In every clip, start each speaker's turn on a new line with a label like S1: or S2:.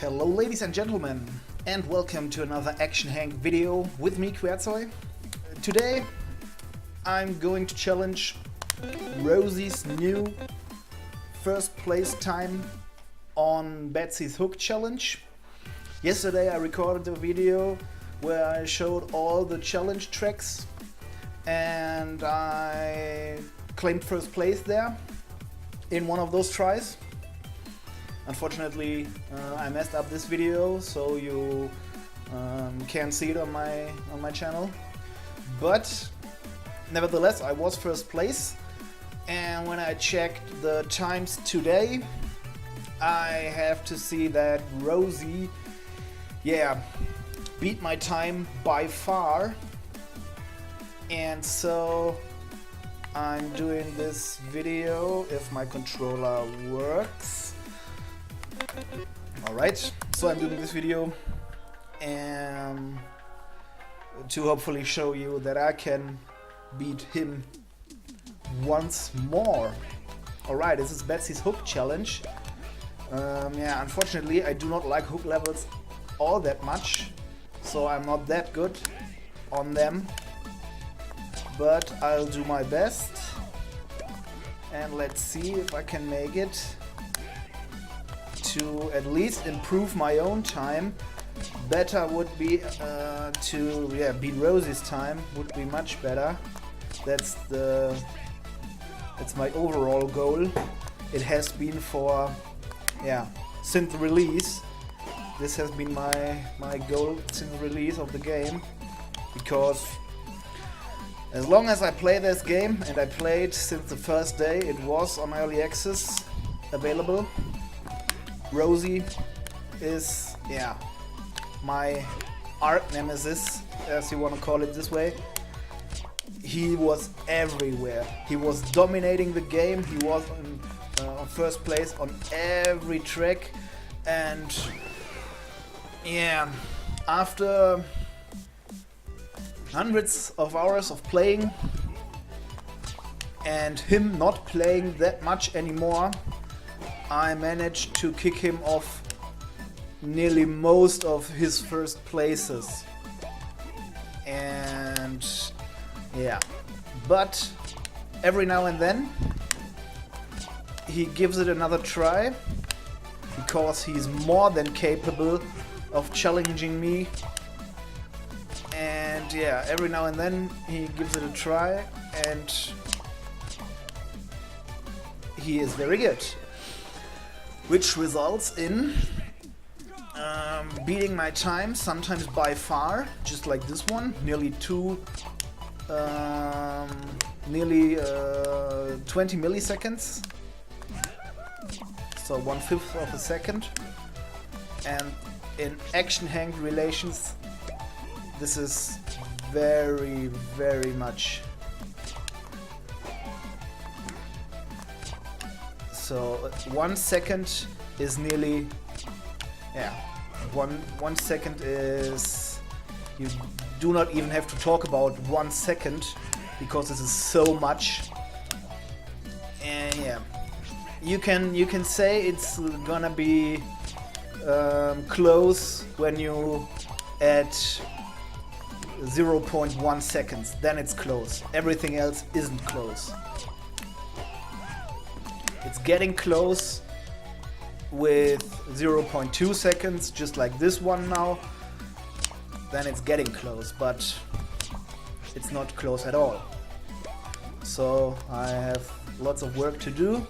S1: Hello ladies and gentlemen, and welcome to another Action Henk video with me, qwertzoi. Today I'm going to challenge Rosie's new first place time on Betsy's hook challenge. Yesterday I recorded a video where I showed all the challenge tracks and I claimed first place there in one of those tries. Unfortunately, I messed up this video, so you can't see it on my channel. But nevertheless, I was first place, and when I checked the times today, I have to see that Rosie, beat my time by far. And so I'm doing this video if my controller works. Alright, so I'm doing this video and to hopefully show you that I can beat him once more. Alright, this is Betsy's hook challenge. Unfortunately I do not like hook levels all that much, so I'm not that good on them, but I'll do my best and let's see if I can make it to at least improve my own time. Better would be to beat Rosie's time, would be much better. That's my overall goal. It has been for since the release. This has been my goal since the release of the game, because as long as I play this game, and I played since the first day it was on early access available, Rosie is my arch nemesis, as you want to call it this way. He was everywhere. He was dominating the game. He was on first place on every track, and after hundreds of hours of playing and him not playing that much anymore, I managed to kick him off nearly most of his first places. And but every now and then he gives it another try, because he's more than capable of challenging me. And every now and then he gives it a try, and he is very good, which results in beating my time, sometimes by far, just like this one, nearly 20 milliseconds, so 1/5 of a second. And in Action Henk relations, this is very, very much. So 1 second is nearly, one second is, you do not even have to talk about 1 second, because this is so much. And you can say it's gonna be close when you add 0.1 seconds, then it's close. Everything else isn't close. It's getting close with 0.2 seconds, just like this one now. Then it's getting close, but it's not close at all. So I have lots of work to do.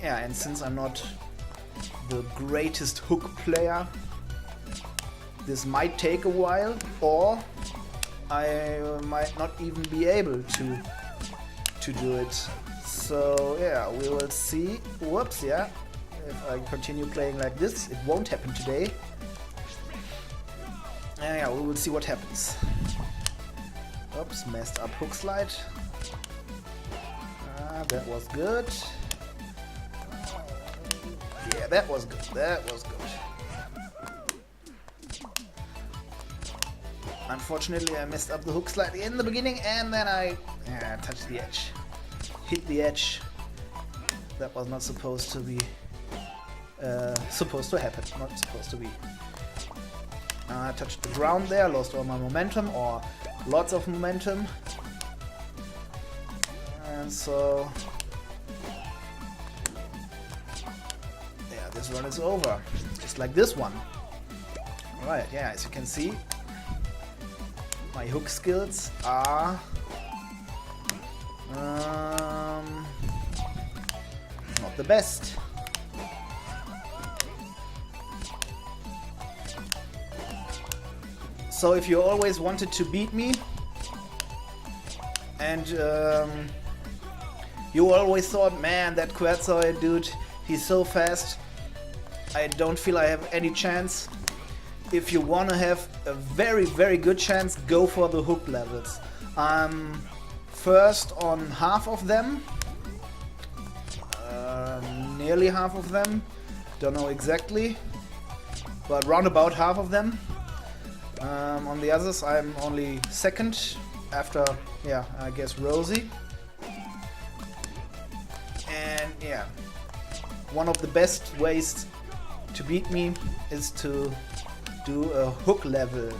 S1: And since I'm not the greatest hook player, this might take a while, or I might not even be able to do it. So we will see. Whoops, if I continue playing like this, it won't happen today. We will see what happens. Oops, messed up hook slide. That was good. That was good. That was good. Unfortunately, I messed up the hook slide in the beginning, and then I touched the edge. Hit the edge. That was not supposed to be supposed to happen, not supposed to be. I touched the ground there, lost all my momentum, or lots of momentum. And so... yeah, this run is over. Just like this one. Alright, yeah, as you can see, my hook skills are... not the best. So if you always wanted to beat me and you always thought, man, that qwertzoi dude, he's so fast, I don't feel I have any chance. If you want to have a very, very good chance, go for the hook levels. I'm first on half of them, nearly half of them, don't know exactly, but round about half of them. On the others I'm only second after, yeah, I guess Rosie. And yeah, one of the best ways to beat me is to do a hook level.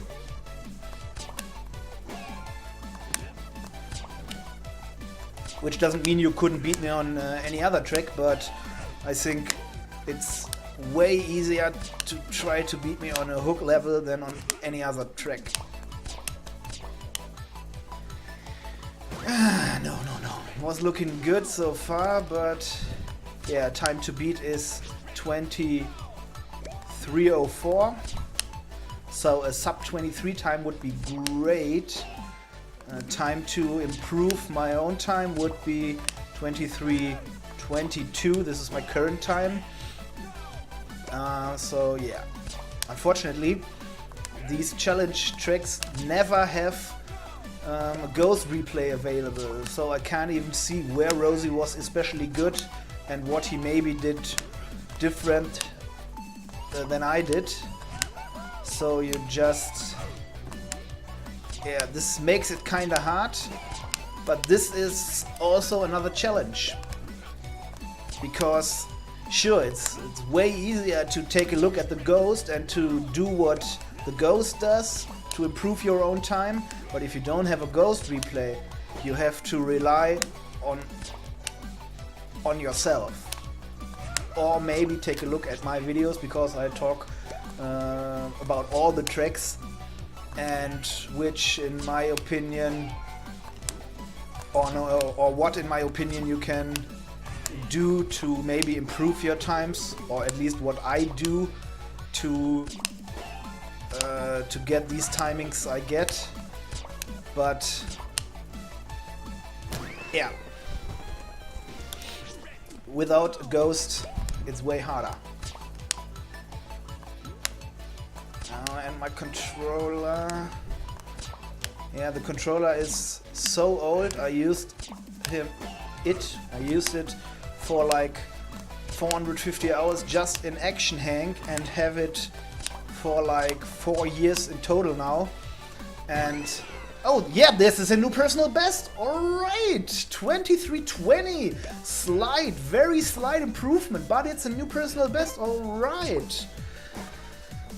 S1: Which doesn't mean you couldn't beat me on any other track, but I think it's way easier to try to beat me on a hook level than on any other track. No. It was looking good so far, but yeah, time to beat is 23:04. So a sub 23 time would be great. Time to improve my own time would be 23:22. This is my current time. So yeah, unfortunately these challenge tracks never have a ghost replay available, so I can't even see where Rosie was especially good and what he maybe did different than I did. So you just, yeah, this makes it kinda hard, but this is also another challenge, because sure, it's way easier to take a look at the ghost and to do what the ghost does to improve your own time, but if you don't have a ghost replay, you have to rely on yourself. Or maybe take a look at my videos, because I talk about all the tracks and which in my opinion, or what in my opinion you can do to maybe improve your times, or at least what I do to get these timings I get. But yeah, without a ghost it's way harder. And my controller, yeah, the controller is so old. I used it for like 450 hours just in Action Henk, and have it for like 4 years in total now. And oh yeah, this is a new personal best. Alright, 23:20. Very slight improvement, but it's a new personal best. Alright.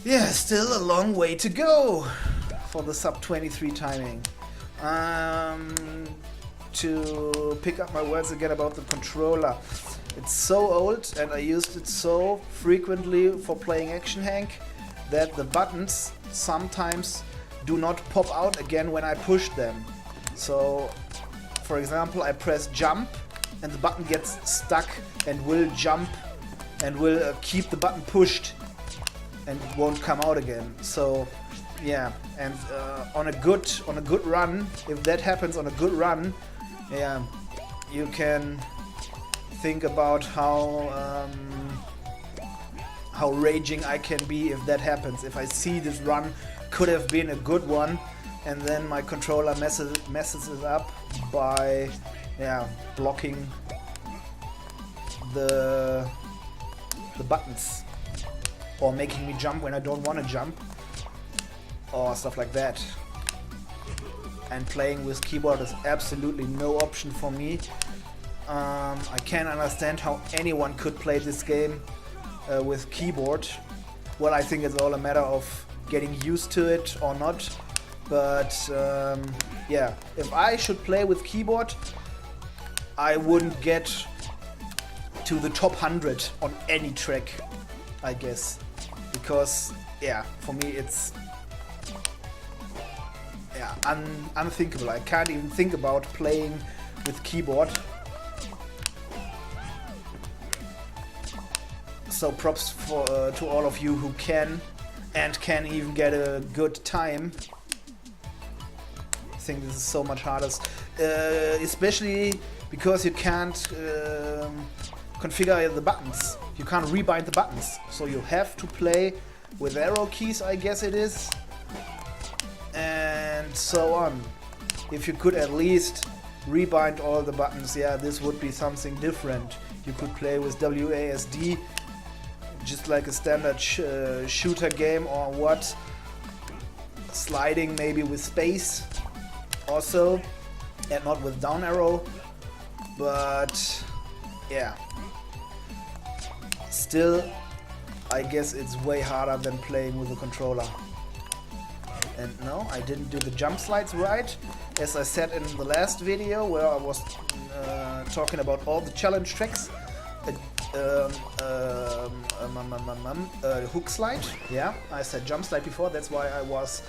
S1: Yeah, still a long way to go for the sub 23 timing. To pick up my words again about the controller. It's so old and I used it so frequently for playing Action Henk that the buttons sometimes do not pop out again when I push them. So, for example, I press jump and the button gets stuck and will jump and will keep the button pushed and it won't come out again. So yeah, and on a good run, if that happens on a good run, yeah, you can think about how raging I can be if that happens. If I see this run could have been a good one, and then my controller messes it up by, yeah, blocking the buttons, or making me jump when I don't want to jump, or stuff like that. And playing with keyboard is absolutely no option for me. I can't understand how anyone could play this game with keyboard. Well, I think it's all a matter of getting used to it or not. But yeah, if I should play with keyboard, I wouldn't get to the top 100 on any track, I guess. Because, yeah, for me it's unthinkable. I can't even think about playing with keyboard. So props to all of you who can even get a good time. I think this is so much harder, especially because you can't configure the buttons. You can't rebind the buttons, so you have to play with arrow keys, I guess it is, and so on. If you could at least rebind all the buttons, yeah, this would be something different. You could play with WASD, just like a standard shooter game, or what, sliding maybe with space also, and not with down arrow. But yeah, still I guess it's way harder than playing with a controller. And no, I didn't do the jump slides right, as I said in the last video where I was talking about all the challenge tracks. Hook slide, yeah, I said jump slide before, that's why I was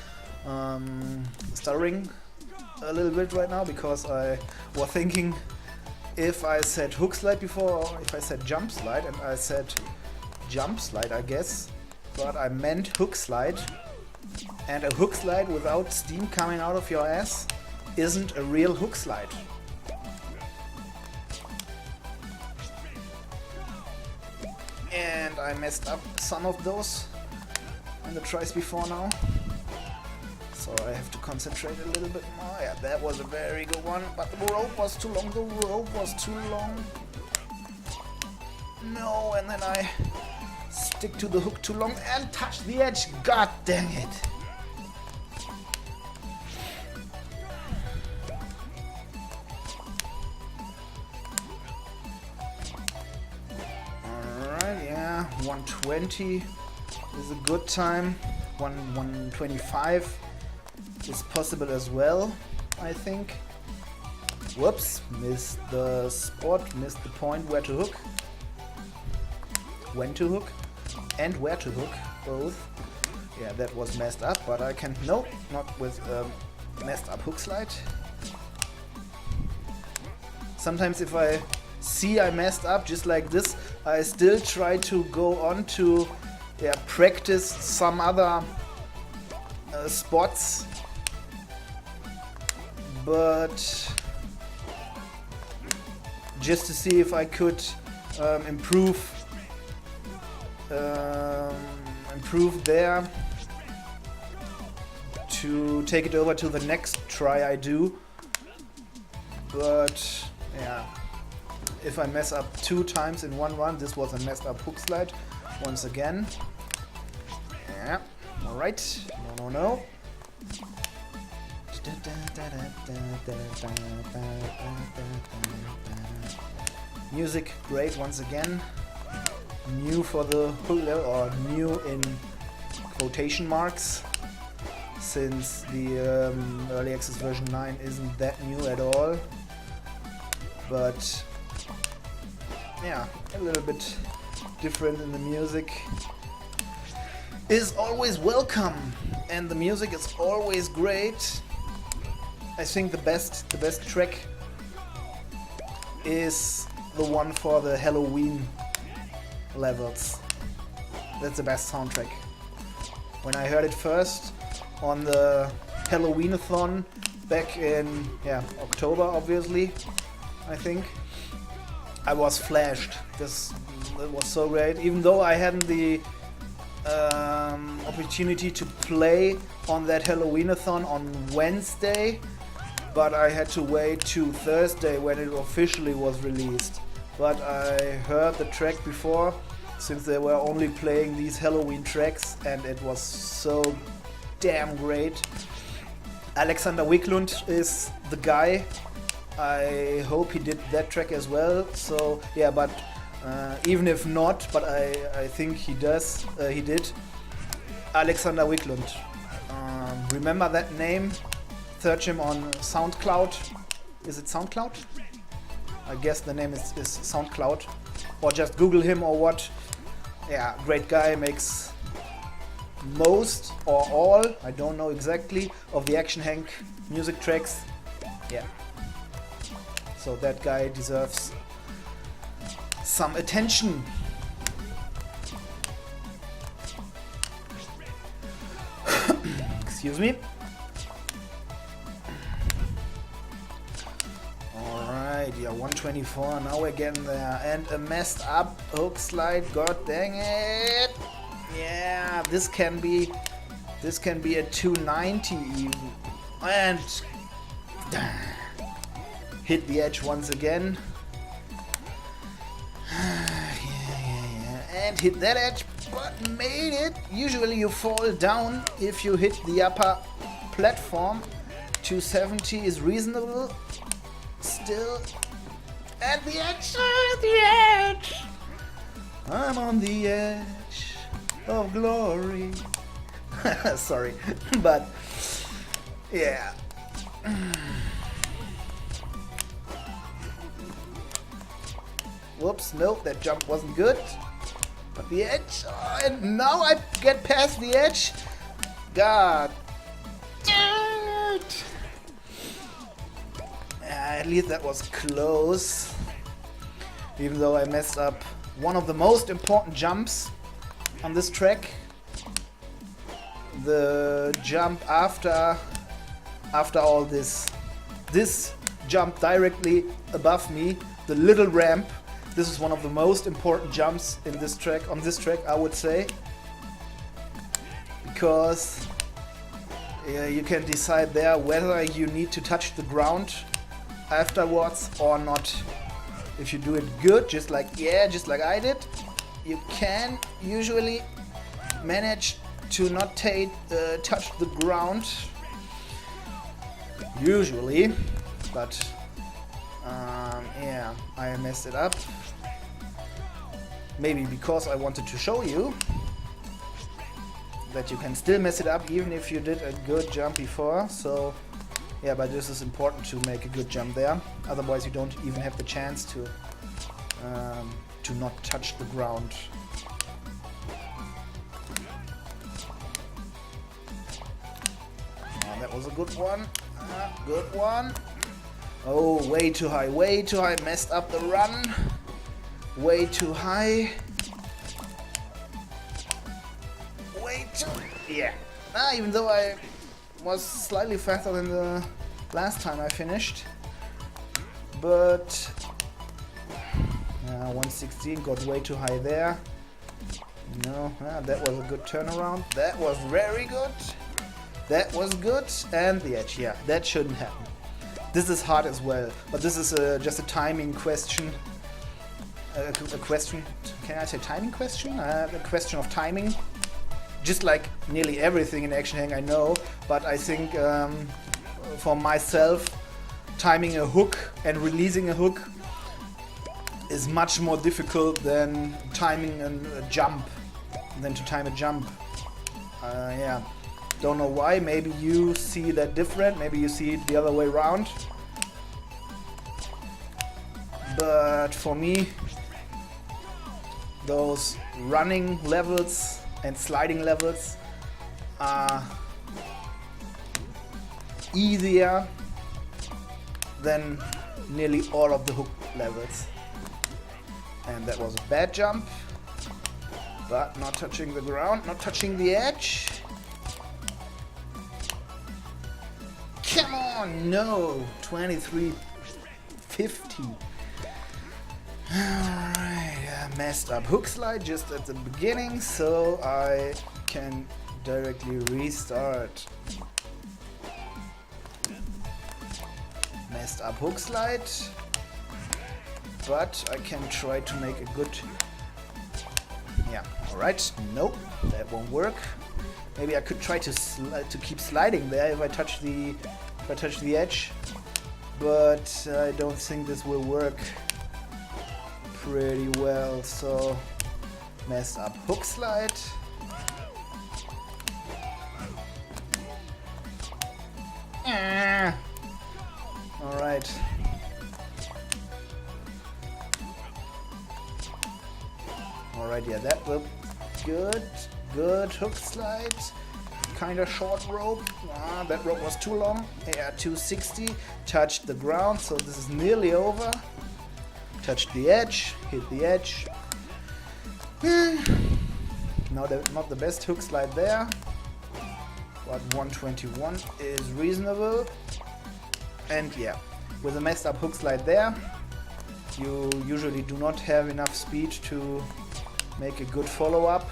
S1: stuttering a little bit right now, because I was thinking if I said hook slide before or if I said jump slide, and I said jump slide, I guess, but I meant hook slide. And a hook slide without steam coming out of your ass isn't a real hook slide. And I messed up some of those in the tries before now, so I have to concentrate a little bit more. Yeah, that was a very good one, but the rope was too long. The rope was too long. No, and then I stick to the hook too long and touch the edge. God dang it. Alright, yeah, 120 is a good time. 125 is possible as well, I think. Whoops, missed the spot, missed the point where to hook. When to hook and where to hook, both. Yeah, that was messed up, but I can, no, not with messed up hook slide. Sometimes if I see I messed up just like this, I still try to go on to practice some other spots, but just to see if I could improve there to take it over to the next try I do. But yeah, if I mess up 2 times in one run, this was a messed up hook slide once again. Yeah, alright, no. Music, great once again. New for the hook level, or new in quotation marks, since the early access version 9 isn't that new at all. But yeah, a little bit different in the music is always welcome, and the music is always great. I think the best track is the one for the Halloween levels. That's the best soundtrack. When I heard it first on the Halloween-a-thon back in October, obviously, I think, I was flashed. It was so great. Even though I hadn't the opportunity to play on that Halloween-a-thon on Wednesday, but I had to wait to Thursday when it officially was released. But I heard the track before, since they were only playing these Halloween tracks, and it was so damn great. Alexander Wiklund is the guy. I hope he did that track as well. So yeah, but Even if not, but I think he does. He did. Alexander Wiklund. Remember that name? Search him on SoundCloud. Is it SoundCloud? I guess the name is SoundCloud. Or just Google him or what. Yeah, great guy, makes most or all, I don't know exactly, of the Action Henk music tracks. Yeah. So that guy deserves some attention. Excuse me. Alright, yeah, 124, now we're getting there. And a messed up hook slide, god dang it! Yeah, this can be a 290 even. And hit the edge once again. And hit that edge, but made it. Usually you fall down if you hit the upper platform. 270 is reasonable. Still at the edge, I'm on the edge of glory. Sorry, but yeah. Whoops, nope, that jump wasn't good. But the edge, and now I get past the edge. God damn it. At least that was close. Even though I messed up one of the most important jumps on this track. The jump after all this. This jump directly above me, the little ramp. This is one of the most important jumps in this track, on this track, I would say. Because you can decide there whether you need to touch the ground afterwards or not. If you do it good, just like I did, you can usually manage to not touch the ground. Usually, but yeah, I messed it up. Maybe because I wanted to show you that you can still mess it up even if you did a good jump before. So yeah, but this is important to make a good jump there. Otherwise you don't even have the chance to not touch the ground. Oh, that was a good one. Good one. Oh, way too high, messed up the run. Way too high. Way too... yeah. Even though I was slightly faster than the last time I finished. But... 116 got way too high there. No, that was a good turnaround. That was very good. That was good. And the edge, yeah, that shouldn't happen. This is hard as well, but this is just a timing question. A question, can I say timing question? A question of timing. Just like nearly everything in Action Henk I know, but I think for myself, timing a hook and releasing a hook is much more difficult than timing a jump, yeah. Don't know why, maybe you see that different, maybe you see it the other way around. But for me, those running levels and sliding levels are easier than nearly all of the hook levels. And that was a bad jump, but not touching the ground, not touching the edge. Come on, no, 2350. Alright, messed up hook slide just at the beginning, so I can directly restart. Messed up hook slide, but I can try to make a good... yeah, alright, nope, that won't work. Maybe I could try to keep sliding there if I touch the edge, but I don't think this will work. pretty well. So messed up hook slide. Alright. Alright, yeah, that looked good. Good hook slide. Kinda short rope. That rope was too long. Yeah, 260. Touched the ground, so this is nearly over. Touched the edge. Hit the edge. Not the best hook slide there. But 121 is reasonable. And yeah, with a messed up hook slide there, you usually do not have enough speed to make a good follow-up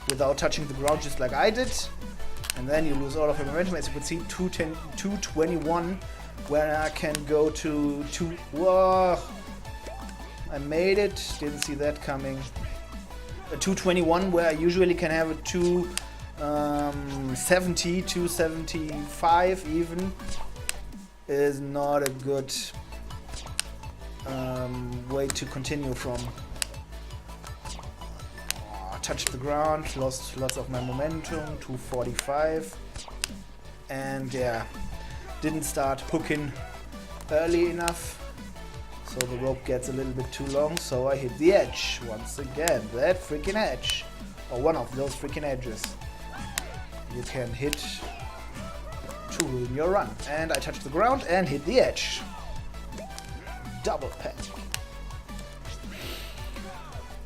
S1: without touching the ground just like I did. And then you lose all of your momentum. As you can see, 221, where I can go to 2. Whoa! I made it, didn't see that coming. A 221 where I usually can have a 270, 275 even, is not a good way to continue from. Touched the ground, lost lots of my momentum, 245, and yeah, didn't start hooking early enough. So the rope gets a little bit too long, so I hit the edge once again. That freaking edge, or one of those freaking edges, you can hit to ruin your run. And I touched the ground and hit the edge. Double pack.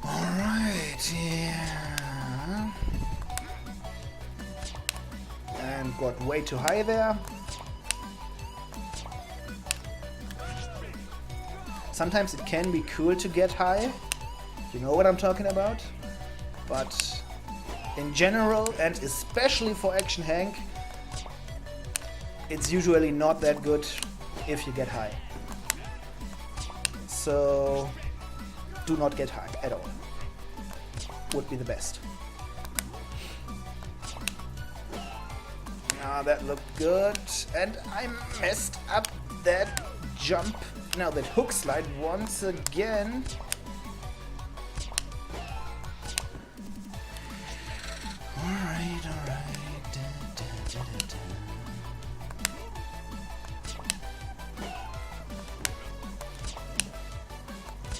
S1: Alright, yeah. And got way too high there. Sometimes it can be cool to get high, you know what I'm talking about, but in general, and especially for Action Henk, it's usually not that good if you get high. So do not get high at all, would be the best. That looked good, and I messed up that jump. Now that hook slide once again. Alright.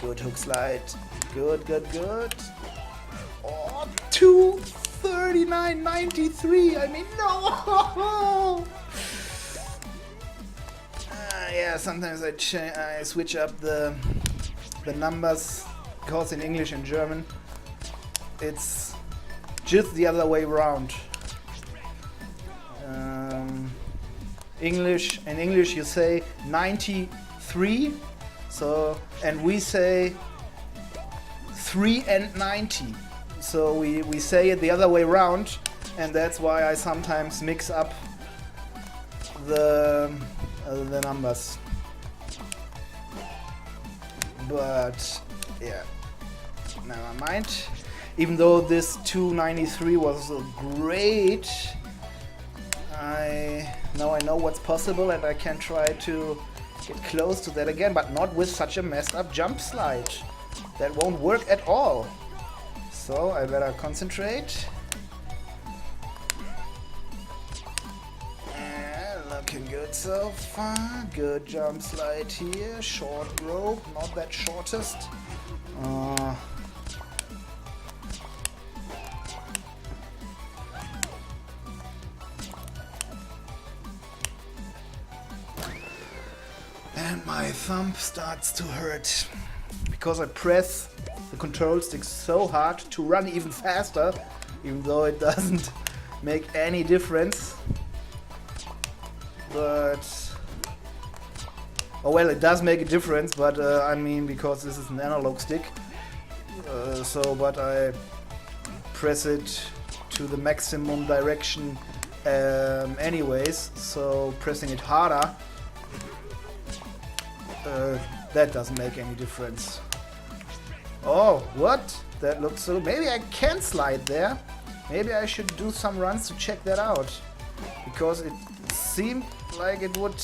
S1: Good hook slide. Good. Oh, 239.93. I mean, no! Yeah, sometimes I switch up the numbers, because in English and German it's just the other way around. In English you say 93, so, and we say 3 and 90. So we say it the other way around, and that's why I sometimes mix up the numbers. But yeah, never mind. Even though this 293 was great, now I know what's possible, and I can try to get close to that again, but not with such a messed up jump slide. That won't work at all. So I better concentrate. Looking good so far. Good jump slide here. Short rope, not that shortest. And my thumb starts to hurt because I press the control stick so hard to run even faster, even though it doesn't make any difference. But oh well, it does make a difference, but I mean, because this is an analog stick, but I press it to the maximum direction anyways, so pressing it harder, that doesn't make any difference. Oh, what? That looks so... Maybe I can slide there. Maybe I should do some runs to check that out, because it seemed like it would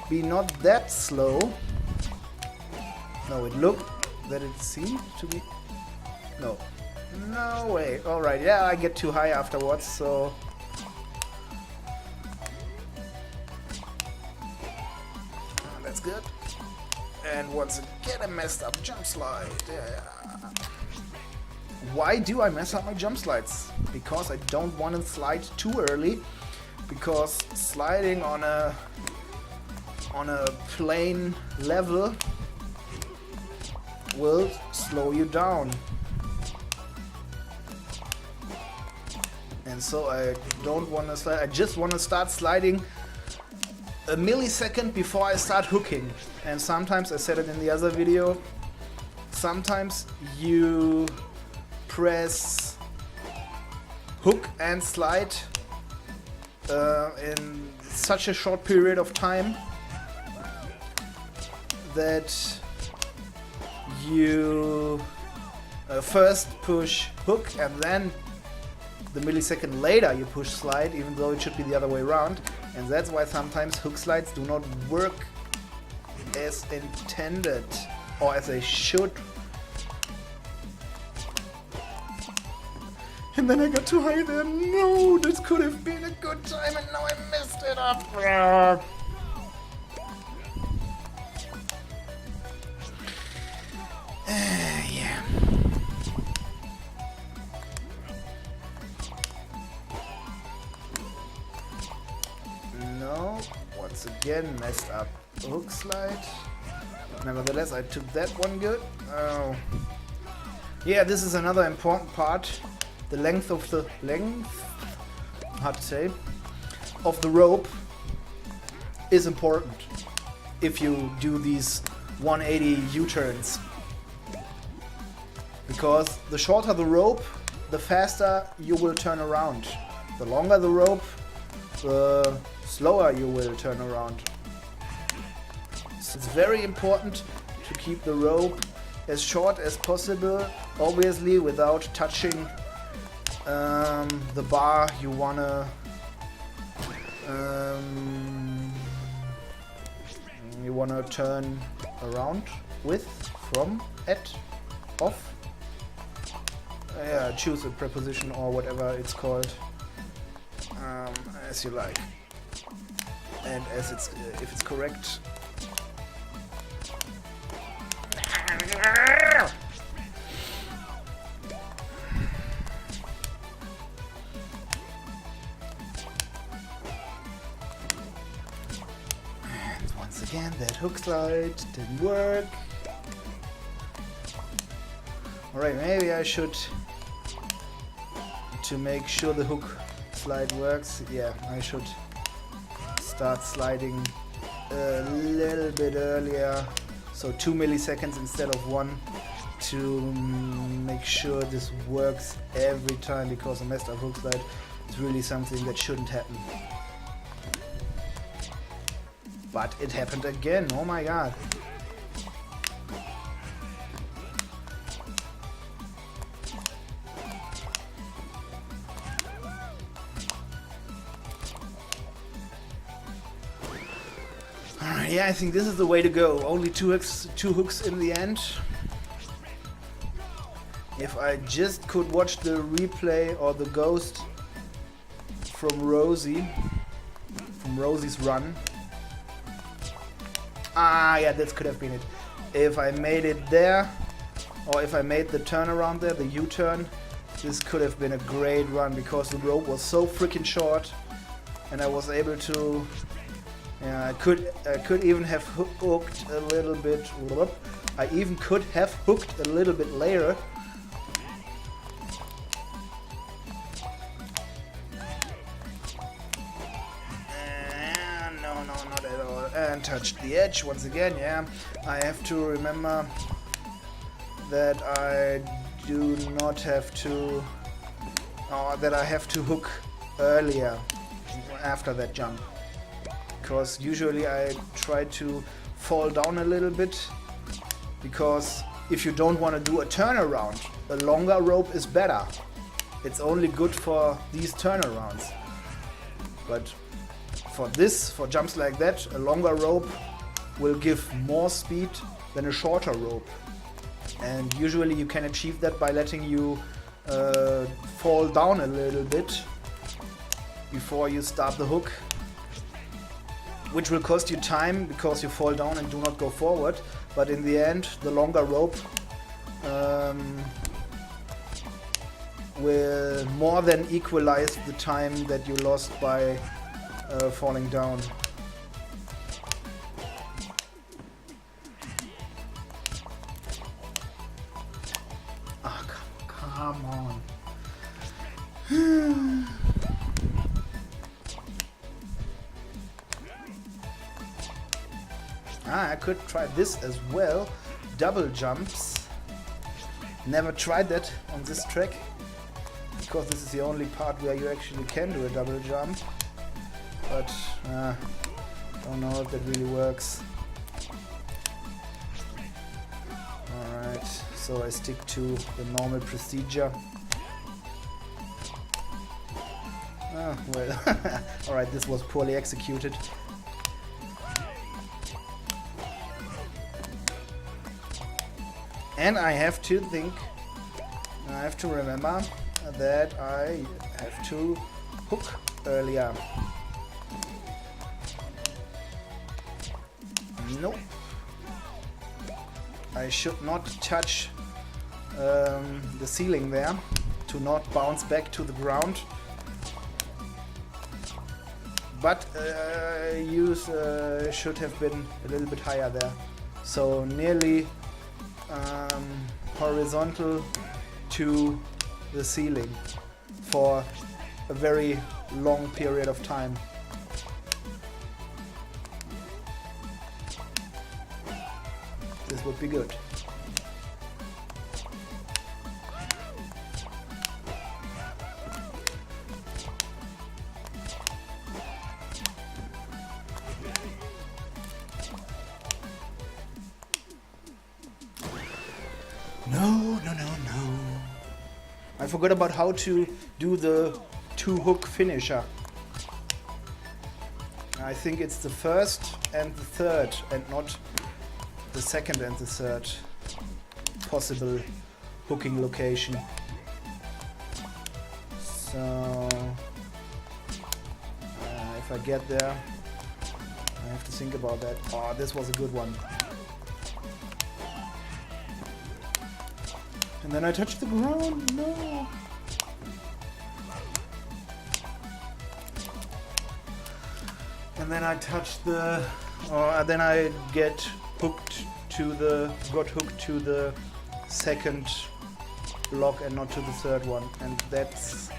S1: be not that slow. No, it looked that it seemed to be... No. No way. Alright, yeah, I get too high afterwards, so... That's good. And once again a messed up jump slide. Yeah. Why do I mess up my jump slides? Because I don't want to slide too early. Because sliding on a plain level will slow you down. And so I don't want to slide. I just want to start sliding a millisecond before I start hooking. And sometimes, I said it in the other video, sometimes you press hook and slide in such a short period of time that you first push hook and then the millisecond later you push slide, even though it should be the other way around. And that's why sometimes hook slides do not work as intended or as they should. And then I got too high there. No, this could have been a good time and now I messed it up. Yeah. No, once again messed up hook slide. Nevertheless, I took that one good. Oh. Yeah, this is another important part. The length of the hard to say, of the rope is important if you do these 180 U-turns. Because the shorter the rope, the faster you will turn around. The longer the rope, the slower you will turn around. So it's very important to keep the rope as short as possible, obviously without touching the bar you wanna turn around with, from, at, off. Yeah, choose a preposition or whatever it's called, as you like, and as it's if it's correct. And once again, that hook slide didn't work. Alright, maybe I should, to make sure the hook slide works, yeah, I should start sliding a little bit earlier, so 2 milliseconds instead of 1, to make sure this works every time, because a messed up hook slide is really something that shouldn't happen. But it happened again, oh my god. Yeah, I think this is the way to go. Only two hooks in the end. If I just could watch the replay or the ghost from Rosie, from Rosie's run. Ah, yeah, this could have been it. If I made it there, or if I made the turnaround there, the U-turn, this could have been a great run, because the rope was so freaking short, and I was able to. Yeah, I could even have hooked a little bit. I even could have hooked a little bit later. No, not at all. And touched the edge once again. Yeah, I have to remember that I do not have to, or that I have to hook earlier after that jump. Because usually I try to fall down a little bit, because if you don't want to do a turnaround, a longer rope is better. It's only good for these turnarounds. But for jumps like that, a longer rope will give more speed than a shorter rope. And usually you can achieve that by letting you fall down a little bit before you start the hook, which will cost you time because you fall down and do not go forward. But in the end, the longer rope will more than equalize the time that you lost by falling down. Ah, come on. I could try this as well. Double jumps. Never tried that on this track, because this is the only part where you actually can do a double jump. But don't know if that really works. Alright, so I stick to the normal procedure. Oh, well, alright, this was poorly executed. And I have to remember that I have to hook earlier. Nope. I should not touch the ceiling there to not bounce back to the ground. But you should have been a little bit higher there. So nearly horizontal to the ceiling for a very long period of time. This would be good. No. I forgot about how to do the 2-hook finisher. I think it's the first and the third, and not the second and the third possible hooking location. So if I get there, I have to think about that. Oh, this was a good one. And then I touch the ground. No. And then I touch the, then I got hooked to the second block and not to the third one, and that's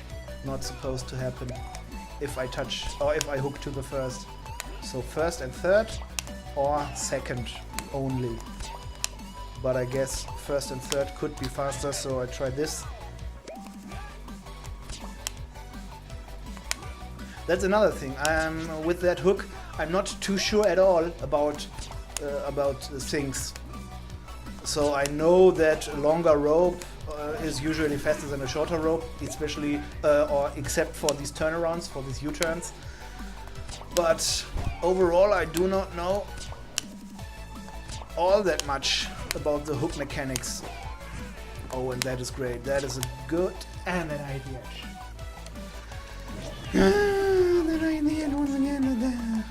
S1: not supposed to happen if I touch or if I hook to the first. So first and third, or second only. But I guess first and third could be faster, so I try this. That's another thing. With that hook, I'm not too sure at all about things. So I know that a longer rope is usually faster than a shorter rope, especially or except for these turnarounds, for these U-turns. But overall, I do not know all that much about the hook mechanics. Oh, and that is great. That is a good and an idea. Then I in the end once again with that.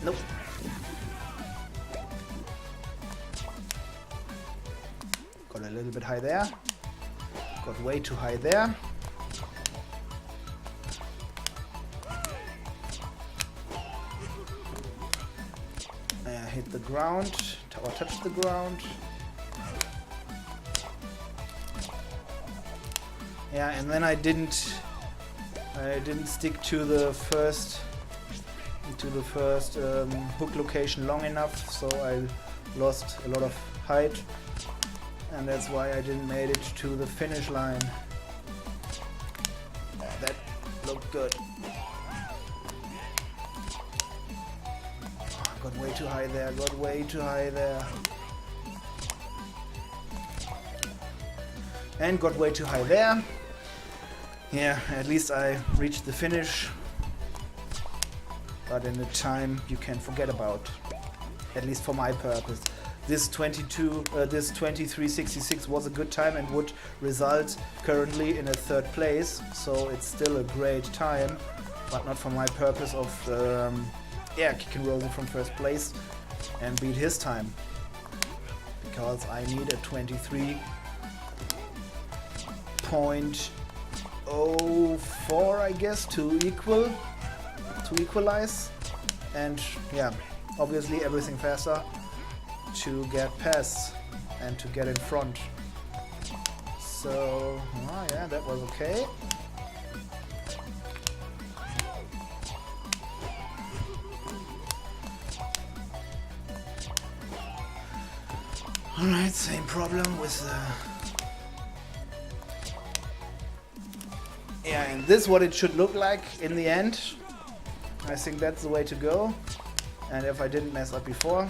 S1: Nope. Got a little bit high there. Got way too high there. Hit the ground, or touch the ground. Yeah, and then I didn't stick to the first hook location long enough, so I lost a lot of height, and that's why I didn't make it to the finish line. That looked good. Got way too high there, got way too high there. And got way too high there. Yeah, at least I reached the finish. but in a time you can forget about, at least for my purpose. This 23:66 was a good time and would result currently in a 3rd place, so it's still a great time, but not for my purpose of kicking Rosie from 1st place and beat his time, because I need a 23.04, I guess, to equalize, and yeah, obviously everything faster to get past and to get in front. So yeah, that was okay. Alright, same problem with yeah, and this is what it should look like in the end. I think that's the way to go, and if I didn't mess up before,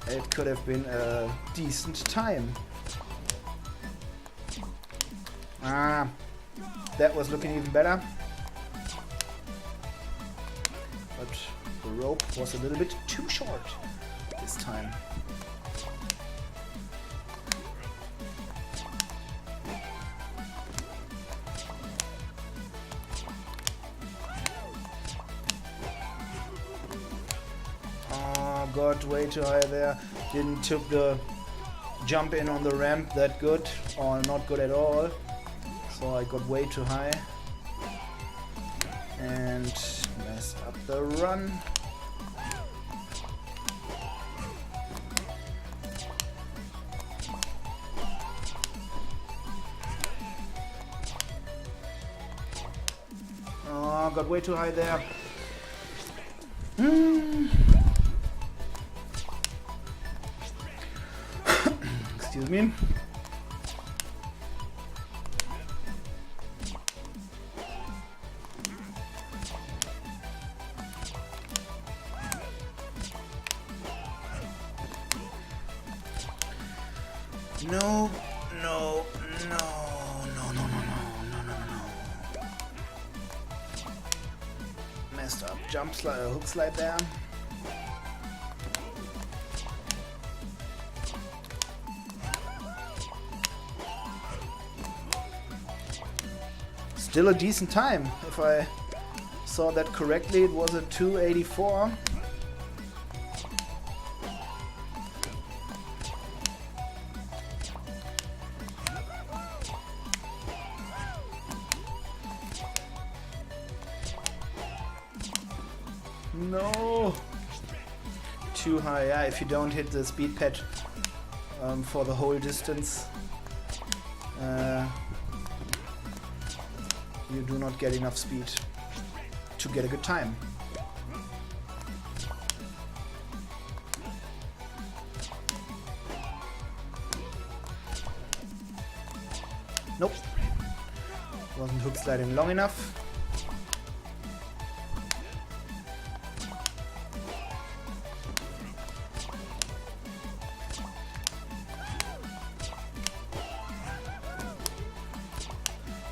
S1: it could have been a decent time. That was looking even better, but the rope was a little bit too short this time. Got way too high there. Didn't took the jump in on the ramp that good, or not good at all. So I got way too high and messed up the run. Oh, got way too high there. Excuse me. No. Messed up. Jump slide, hook slide there. Still a decent time. If I saw that correctly, it was a 2:84. No! Too high, yeah, if you don't hit the speed pad for the whole distance, you do not get enough speed to get a good time. Nope. Wasn't hook sliding long enough.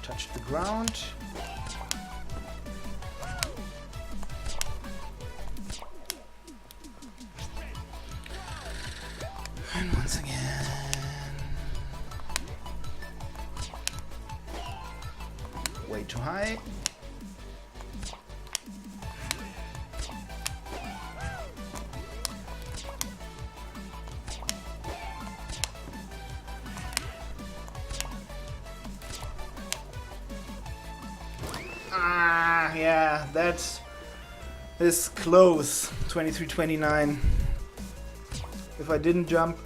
S1: Touched the ground. And once again. Way too high. Yeah, that is close. 23:29. If I didn't jump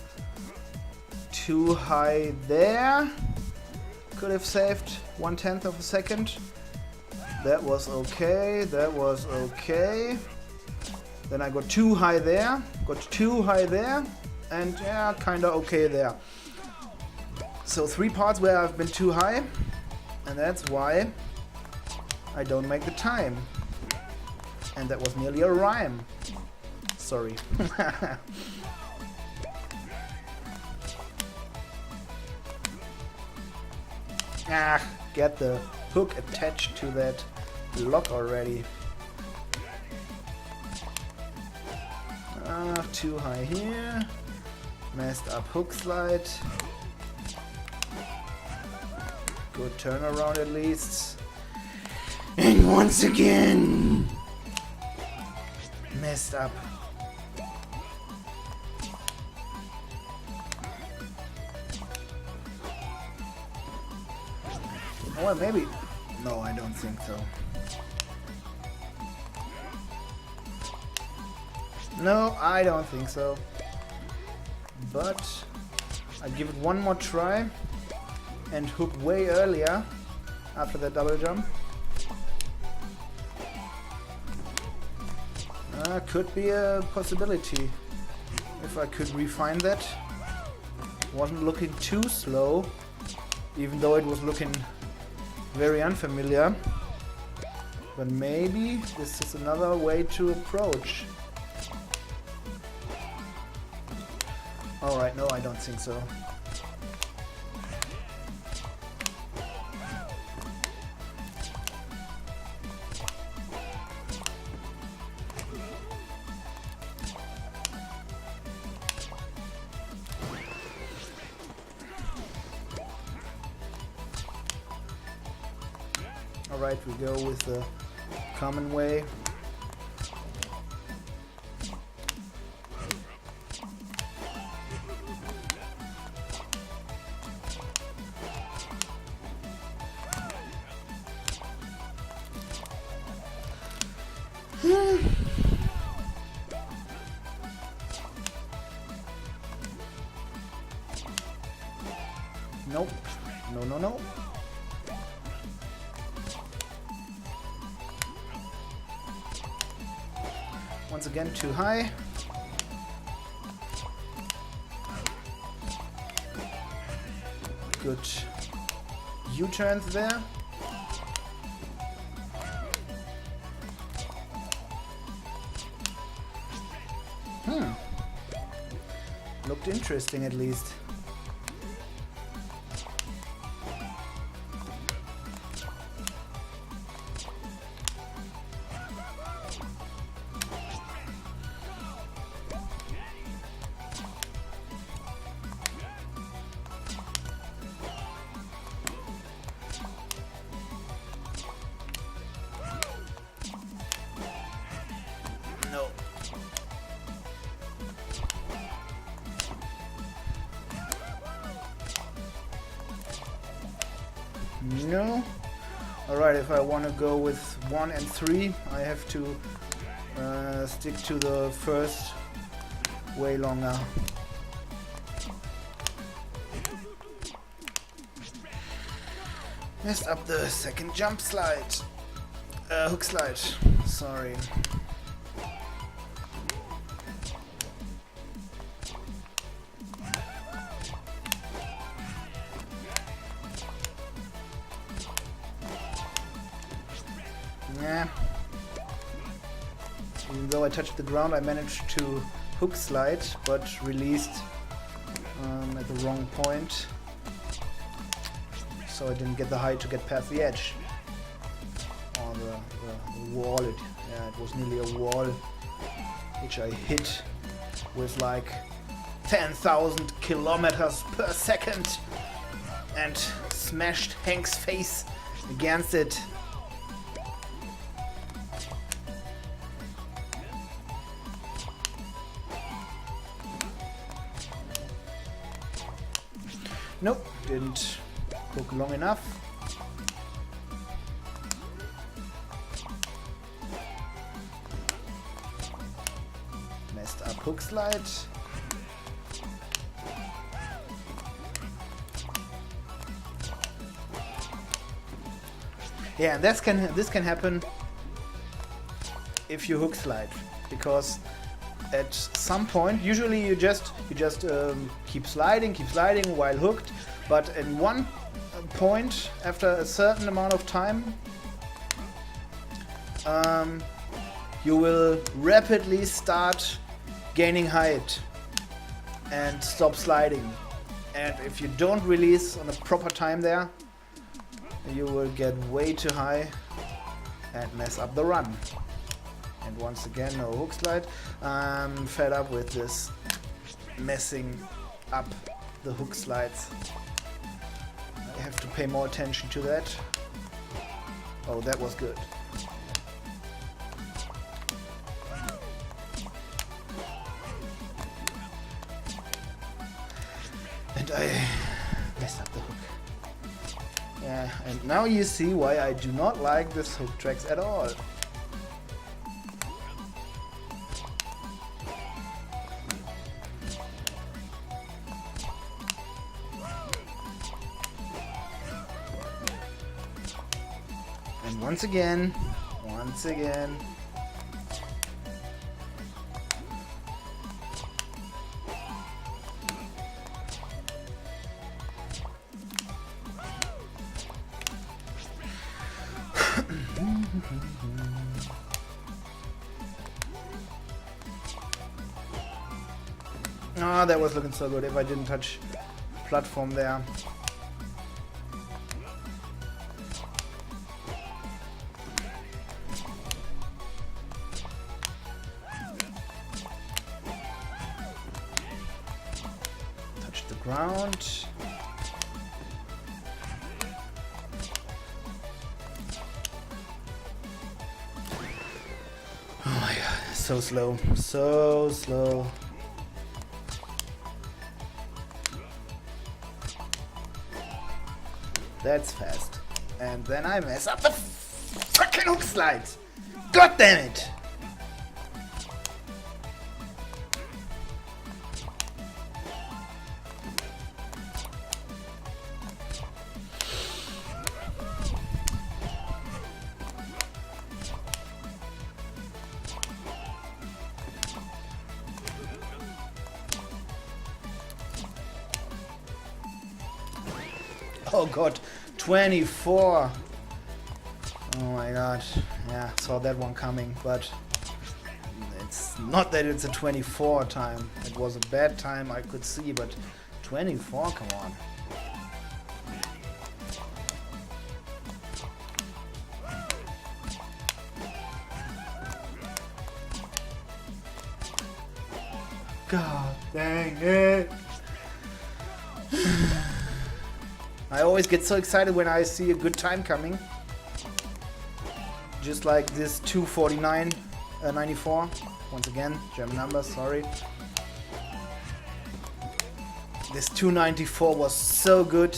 S1: too high there, could have saved 1/10 of a second. That was okay. That was okay. Then I got too high there. Got too high there, and yeah, kinda okay there. So 3 parts where I've been too high, and that's why I don't make the time. And that was nearly a rhyme. Sorry. Get the hook attached to that lock already. Too high here. Messed up hook slide. Good turnaround at least. And once again, messed up. Oh, well, maybe. No, I don't think so. No, I don't think so. But I give it one more try and hook way earlier after that double jump. Could be a possibility if I could refine that. Wasn't looking too slow, even though it was looking very unfamiliar. But maybe this is another way to approach. Alright, no, I don't think so. Alright, we go with the common way. Nope. No, no, no. Once again, too high. Good U-turns there. Looked interesting at least. No. No. Alright, if I want to go with 1 and 3, I have to stick to the first way longer. Messed up the second jump slide. Hook slide. Sorry. Yeah. Even though I touched the ground, I managed to hook slide, but released at the wrong point. So I didn't get the height to get past the edge. Or the wall. It was nearly a wall, which I hit with like 10,000 kilometers per second and smashed Henk's face against it. Nope, didn't hook long enough. Messed up hook slide. Yeah, and this can happen if you hook slide, because at some point, usually you just keep sliding while hooked, but at one point, after a certain amount of time, you will rapidly start gaining height and stop sliding. And if you don't release on a proper time there, you will get way too high and mess up the run. And once again, no hook slide. I'm fed up with this messing up the hook slides. I have to pay more attention to that. Oh, that was good. And I messed up the hook. Yeah, and now you see why I do not like this hook tracks at all. And once again. Ah, that was looking so good if I didn't touch platform there. Touch the ground. Oh my god, so slow, so slow. That's fast. And then I mess up the fucking hook slides. God damn it! Oh god, 24. Oh my god. Yeah, saw that one coming, but it's not that it's a 24 time. It was a bad time, I could see, but 24, come on. God dang it. I always get so excited when I see a good time coming. Just like this 2:49.94. Once again, German numbers, sorry. This 2:94 was so good.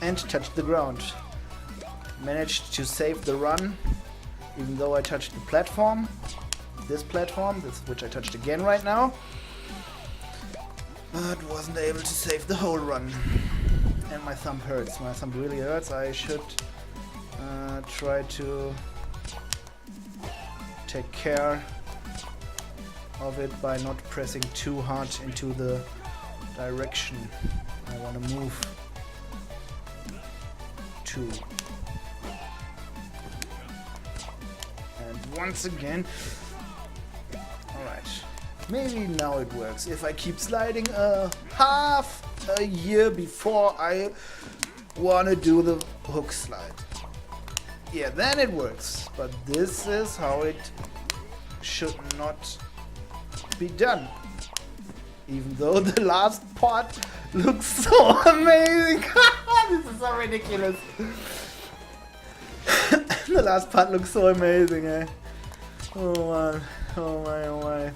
S1: And touched the ground. Managed to save the run, even though I touched the platform. This platform, which I touched again right now. But wasn't able to save the whole run. And my thumb hurts. My thumb really hurts. I should try to take care of it by not pressing too hard into the direction I want to move to. And once again, alright, maybe now it works. If I keep sliding half a year before I want to do the hook slide. Yeah, then it works. But this is how it should not be done. Even though the last part looks so amazing. This is so ridiculous. The last part looks so amazing, eh? Oh man, oh my, oh my.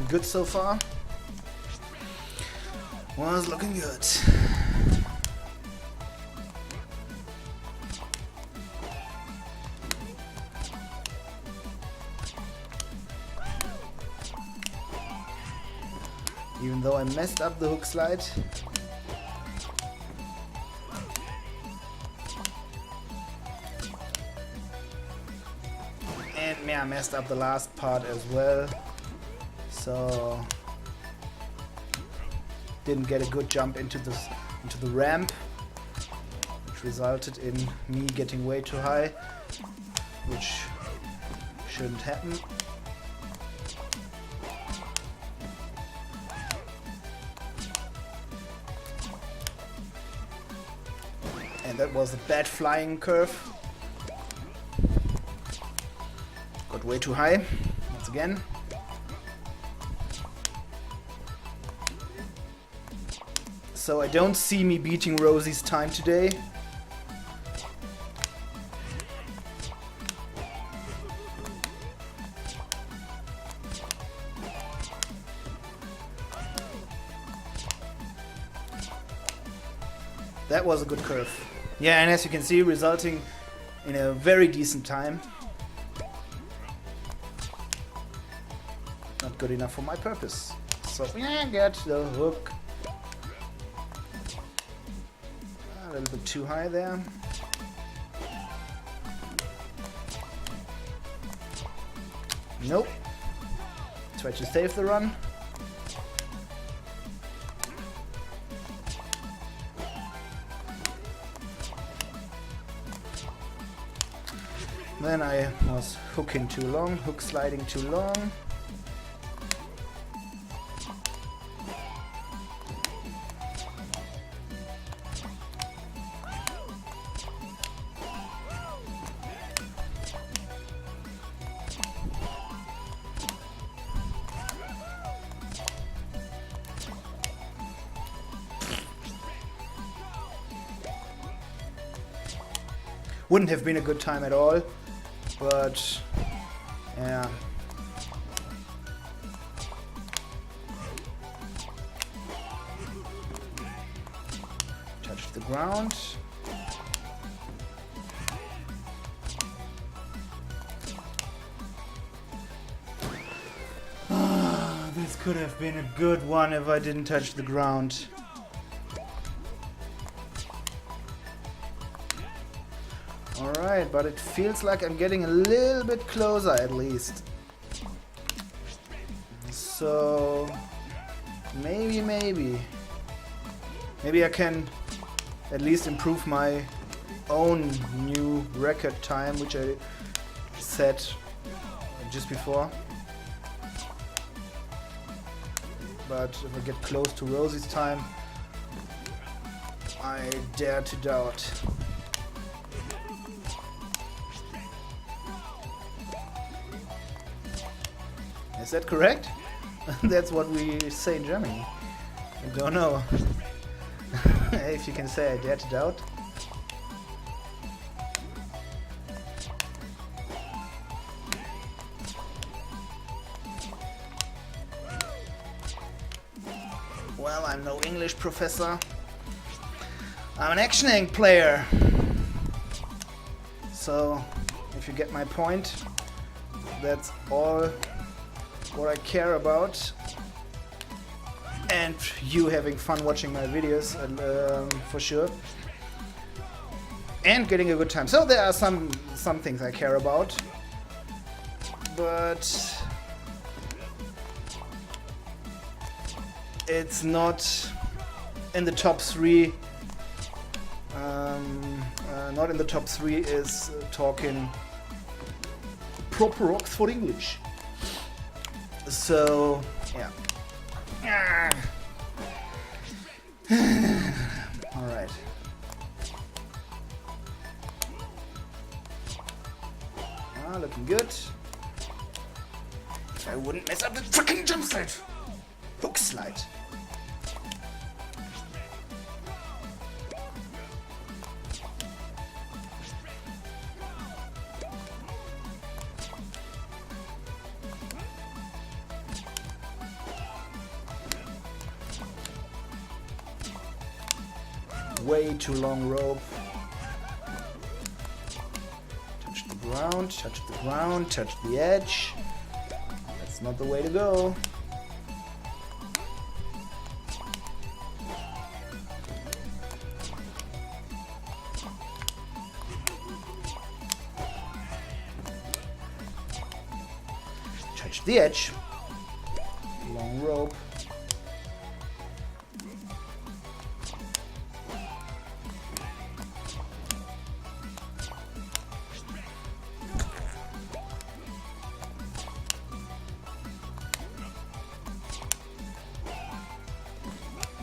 S1: good so far. Was looking good. Even though I messed up the hook slide. And yeah, I messed up the last part as well. So didn't get a good jump into the ramp, which resulted in me getting way too high, which shouldn't happen. And that was a bad flying curve. Got way too high, once again. So I don't see me beating Rosie's time today. That was a good curve. Yeah, and as you can see, resulting in a very decent time. Not good enough for my purpose. So yeah, get the hook. A little bit too high there. Nope. Try to save the run. Then I was hooking too long, hook sliding too long. Wouldn't have been a good time at all, but yeah. Touched the ground. This could have been a good one if I didn't touch the ground. Alright, but it feels like I'm getting a little bit closer at least. So maybe I can at least improve my own new record time, which I set just before. But if I get close to Rosie's time, I dare to doubt. Is that correct? That's what we say in Germany. I don't know. If you can say I dare to doubt. Well, I'm no English professor. I'm an Action Henk player. So, if you get my point, that's all what I care about, and you having fun watching my videos, for sure, and getting a good time. So there are some things I care about, but it's not in the top three. Not in the top three is talking proper Oxford English. So, yeah. Alright. Looking good. If I wouldn't mess up the fucking jump slide. Hook slide. way too long rope. Touch the ground, touch the ground, touch the edge. That's not the way to go. Touch the edge. Long rope.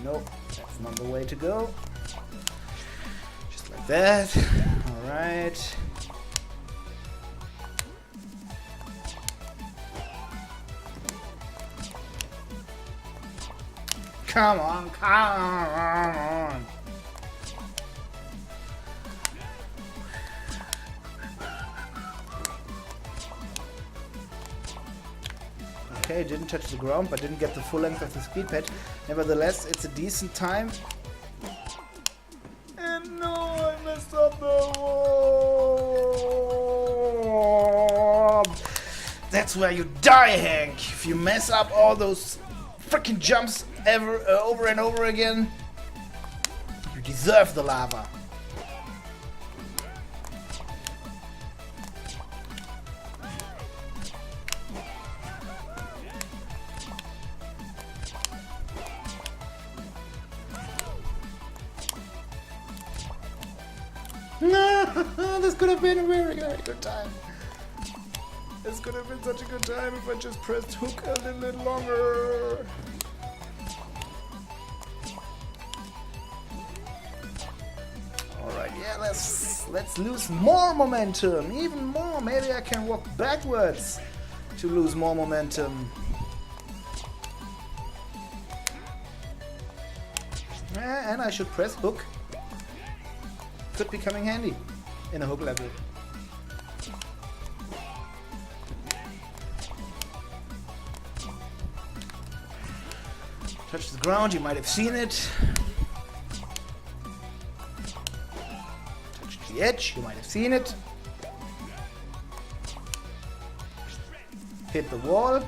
S1: Nope, that's not the way to go. Just like that. Alright. Come on, come on. Okay, didn't touch the ground, but didn't get the full length of the speed pad. Nevertheless, it's a decent time. And no, I messed up the wall. That's where you die, Henk. If you mess up all those freaking jumps over and over again, you deserve the lava. No, this could have been a very, very good time. This could have been such a good time if I just pressed hook a little bit longer. Alright, yeah, let's lose more momentum, even more. Maybe I can walk backwards to lose more momentum. And I should press hook. Could be coming handy in a hook level. Touch the ground, you might have seen it. Touch the edge, you might have seen it. Hit the wall.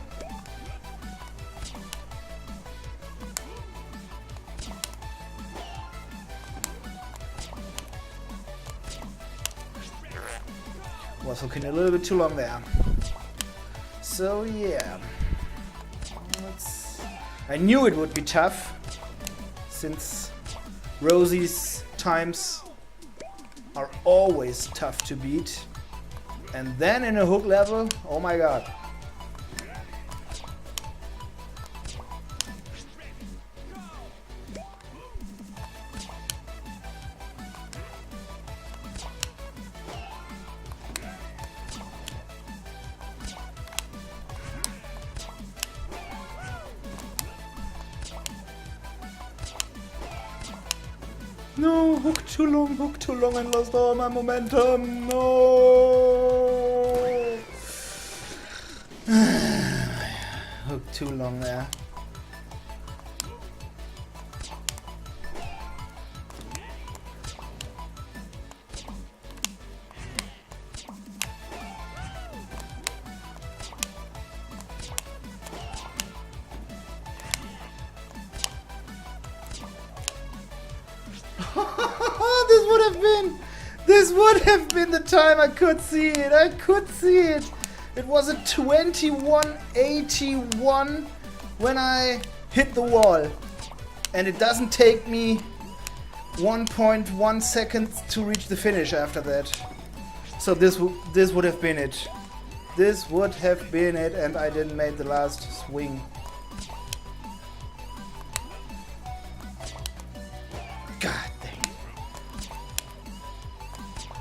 S1: Was hooking a little bit too long there. So yeah. I knew it would be tough, since Rosie's times are always tough to beat. And then in a hook level, oh my god. No, hook too long and lost all my momentum. No. Hook too long there. This would have been the time. I could see it. It was a 21:81 when I hit the wall, and it doesn't take me 1.1 seconds to reach the finish after that. So this would have been it. This would have been it, and I didn't make the last swing. God dang it.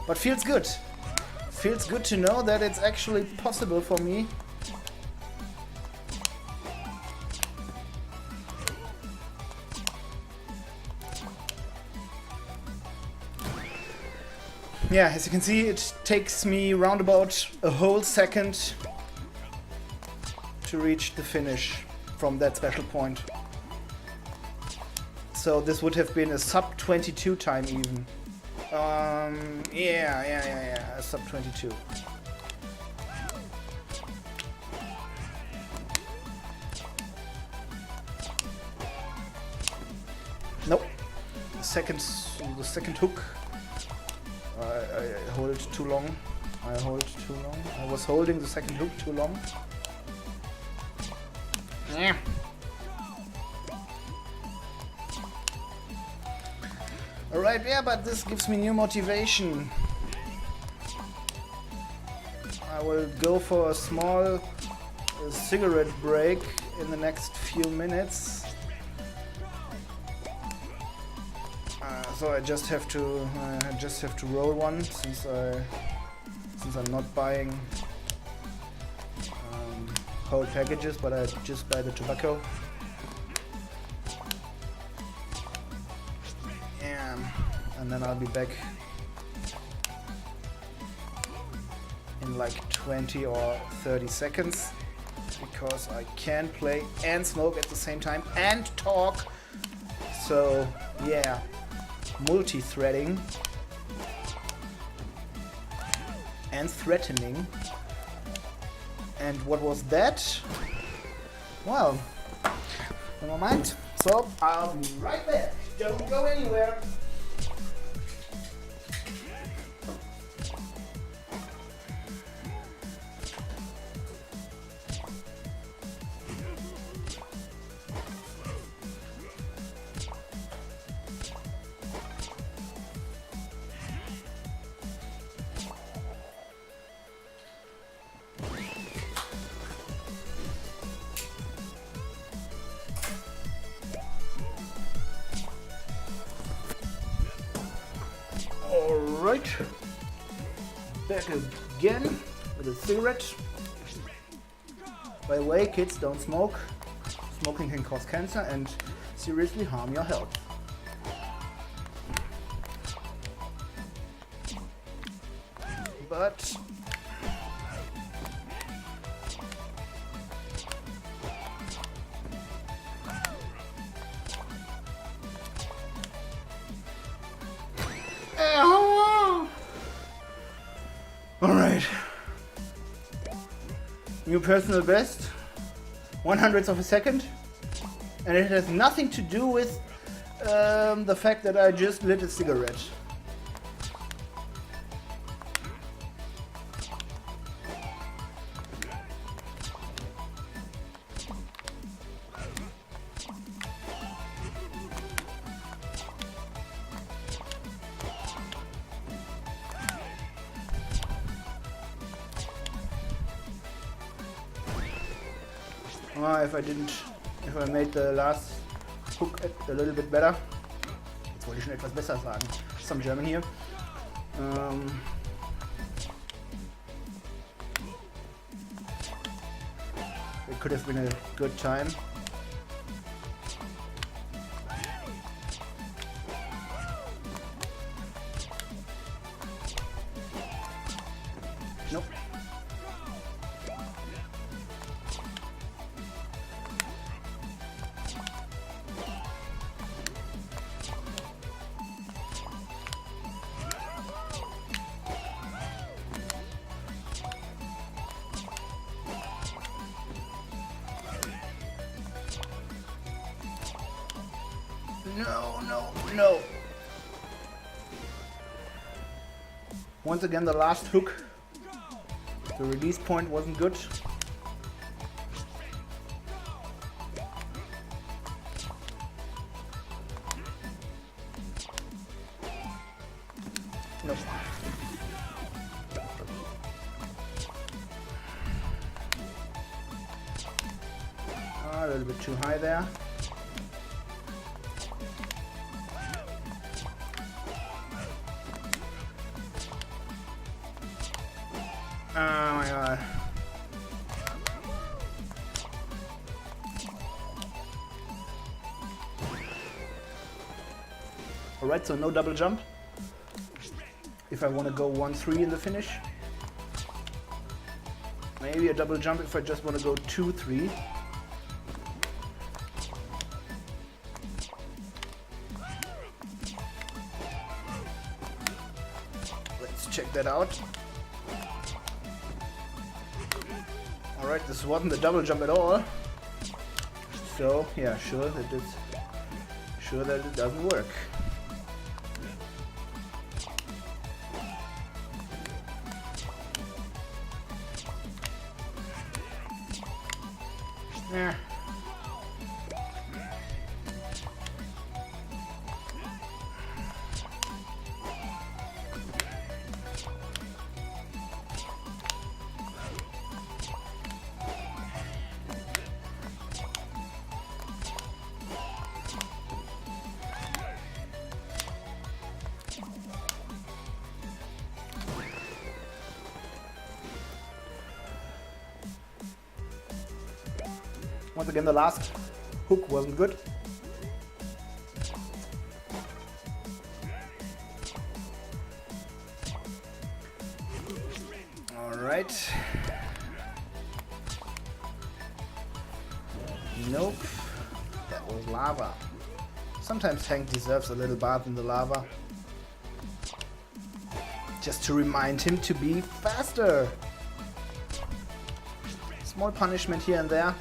S1: But feels good. Feels good to know that it's actually possible for me. Yeah, as you can see, it takes me round about a whole second to reach the finish from that special point. So this would have been a sub 22 time even. Yeah, a sub 22. Nope. The second hook. I hold too long. I was holding the second hook too long. Yeah. Alright, yeah, but this gives me new motivation. I will go for a small cigarette break in the next few minutes. So I just have to roll one since I'm not buying whole packages, but I just buy the tobacco. And then I'll be back in like 20 or 30 seconds because I can play and smoke at the same time and talk. So yeah, multi-threading and threatening. And what was that? Well, never mind. So I'll be right back. Don't go anywhere. Alright, back again with a cigarette. By the way, kids, don't smoke. Smoking can cause cancer and seriously harm your health. But alright. New personal best. 1/100th of a second. And it has nothing to do with the fact that I just lit a cigarette. If I made the last hook a little bit better. Jetzt wollte ich schon etwas besser sagen. Some German here. It could have been a good time. Nope. No. Once again, the last hook. The release point wasn't good. Nope. A little bit too high there. Oh my god. Alright, so no double jump. If I want to go 1-3 in the finish. Maybe a double jump if I just want to go 2-3. Let's check that out. Alright, this wasn't the double jump at all. So, yeah, sure that it doesn't work. Yeah. Once again, the last hook wasn't good. Alright. Nope. That was lava. Sometimes Henk deserves a little bath in the lava. Just to remind him to be faster. Small punishment here and there.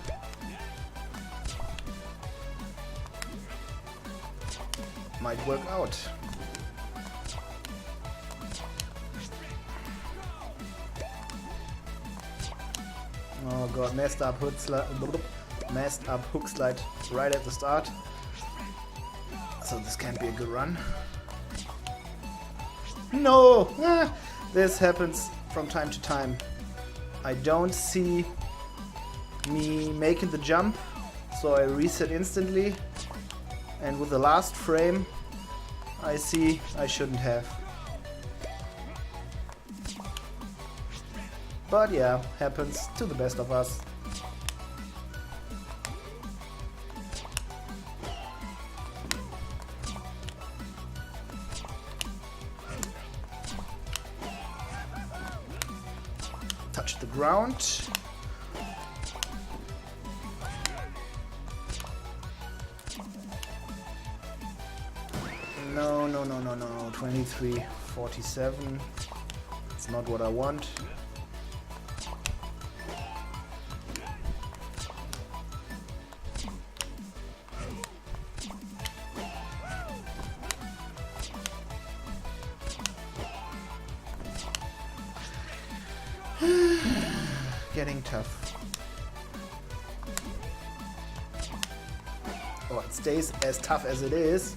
S1: Might work out. Oh god, messed up hook slide right at the start. So this can't be a good run. No! This happens from time to time. I don't see me making the jump, so I reset instantly. And with the last frame, I see I shouldn't have. But yeah, happens to the best of us. Touch the ground. No. 23:47. It's not what I want. Getting tough. Oh, it stays as tough as it is.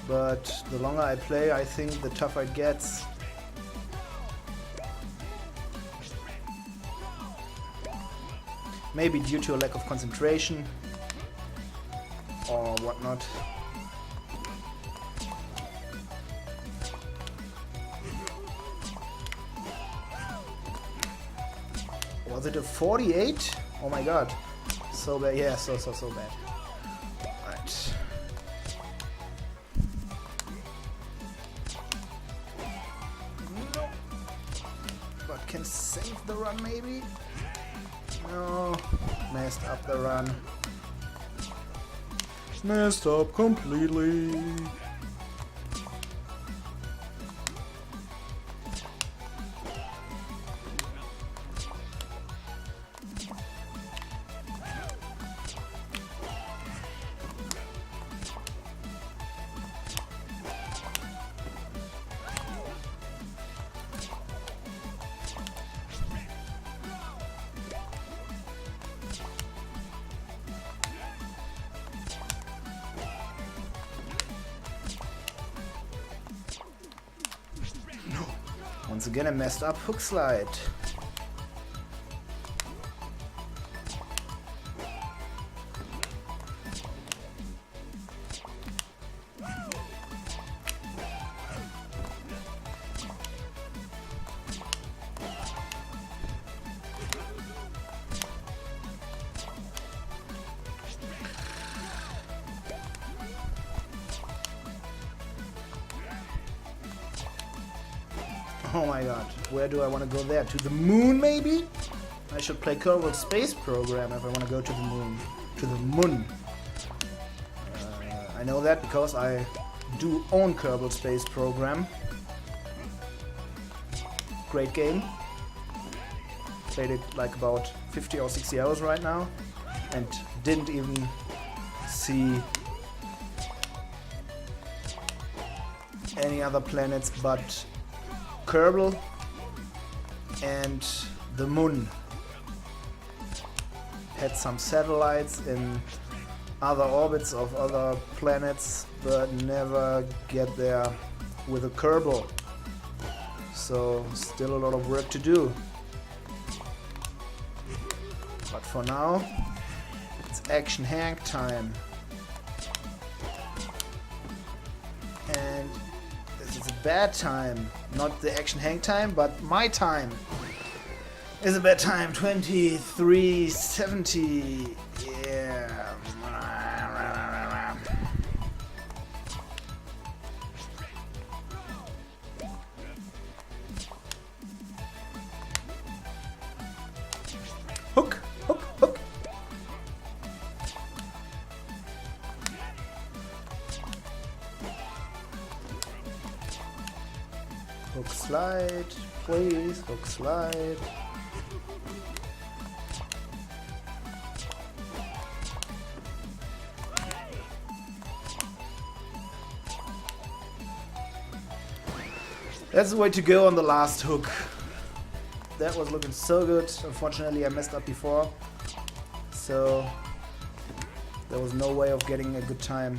S1: But the longer I play, I think the tougher it gets. Maybe due to a lack of concentration or whatnot. Was it a 48? Oh my god. So bad. Yeah, so bad. Right. But can save the run maybe? No. Messed up the run. Messed up completely. Once again a messed up hook slide. Oh my god, where do I want to go there? To the moon maybe? I should play Kerbal Space Program if I want to go to the moon. To the moon. I know that because I do own Kerbal Space Program. great game. Played it like about 50 or 60 hours right now, and didn't even see any other planets but Kerbal and the moon. Had some satellites in other orbits of other planets, but never get there with a Kerbal. So still a lot of work to do. But for now, it's Action Henk time. And this is a bad time. Not the Action Henk time, but my time. Is a bad time. 23:70. Yeah. Hook, hook, hook. Hook slide, please. Hook slide. That's the way to go on the last hook. That was looking so good. Unfortunately, I messed up before, so there was no way of getting a good time.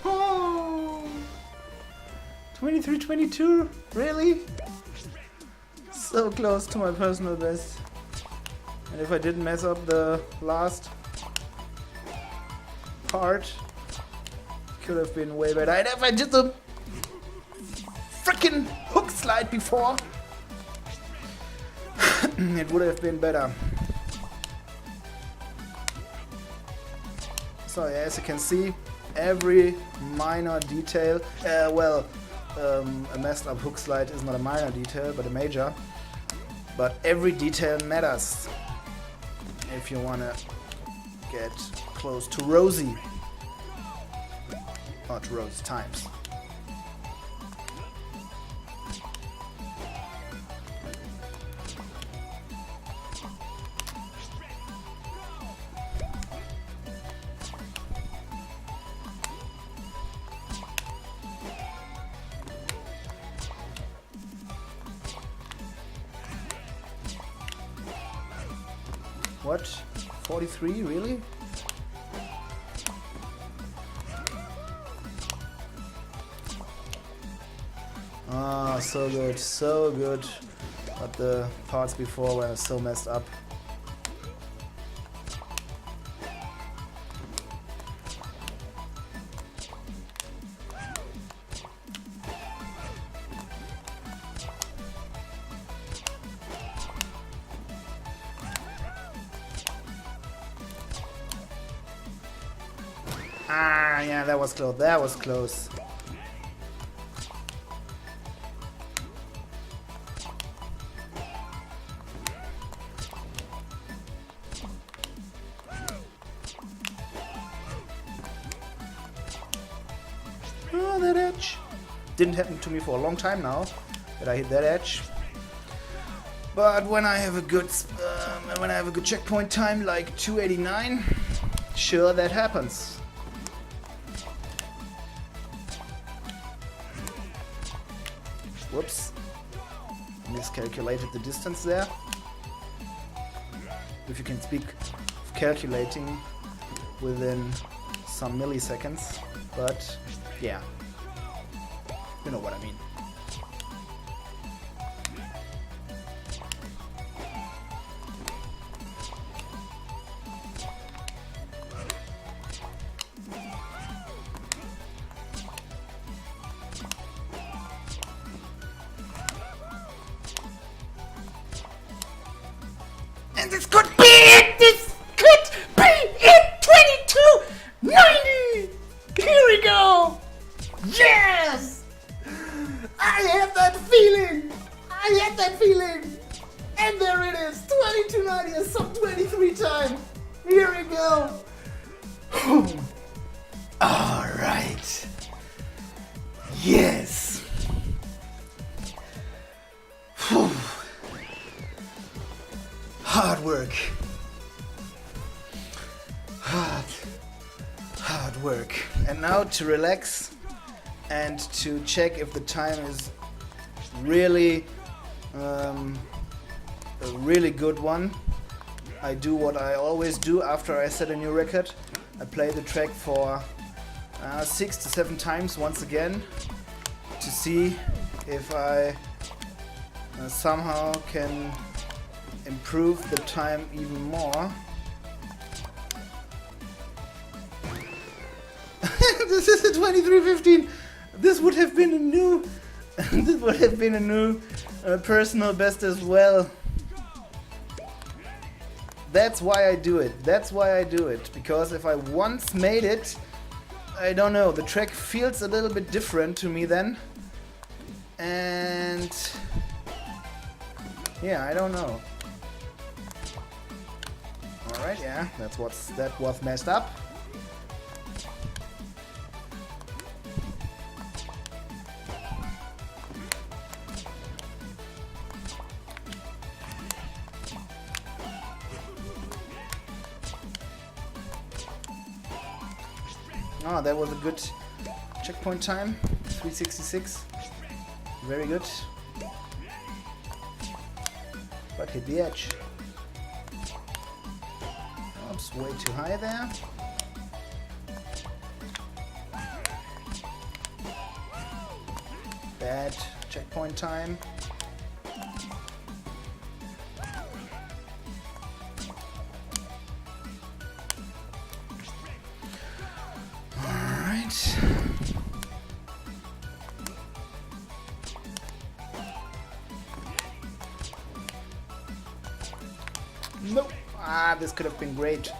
S1: Oh, 23-22? Really? So close to my personal best. And if I didn't mess up the last part, could have been way better. And if I did the freaking hook slide before, it would have been better. So yeah, as you can see, every minor detail, a messed up hook slide is not a minor detail but a major, but every detail matters if you want to get close to Rosie, or to Rose times. What? 43? Really? Ah, so good, so good. But the parts before were so messed up. Ah, yeah, that was close. That was close. Oh, that edge. Didn't happen to me for a long time now that I hit that edge. But when I have a good checkpoint time like 289, sure that happens. Whoops, miscalculated the distance there. If you can speak of calculating within some milliseconds, but yeah, you know what I mean. Yes! I had that feeling! I had that feeling! And there it is! 2290 a sub 23 time! Here we go! Alright! Yes! Hard work. Hard work. And now to relax and to check if the time is really a really good one. I do what I always do after I set a new record. I play the track for 6 to 7 times once again to see if I somehow can improve the time even more. This is a 23:15. This would have been a new personal best as well. That's why I do it. That's why I do it. Because if I once made it, I don't know, the track feels a little bit different to me then. And yeah, I don't know. Alright, yeah, that was messed up. Oh, that was a good checkpoint time. 366. Very good. But hit the edge. Oops, way too high there. Bad checkpoint time. Nope. Ah, this could have been great.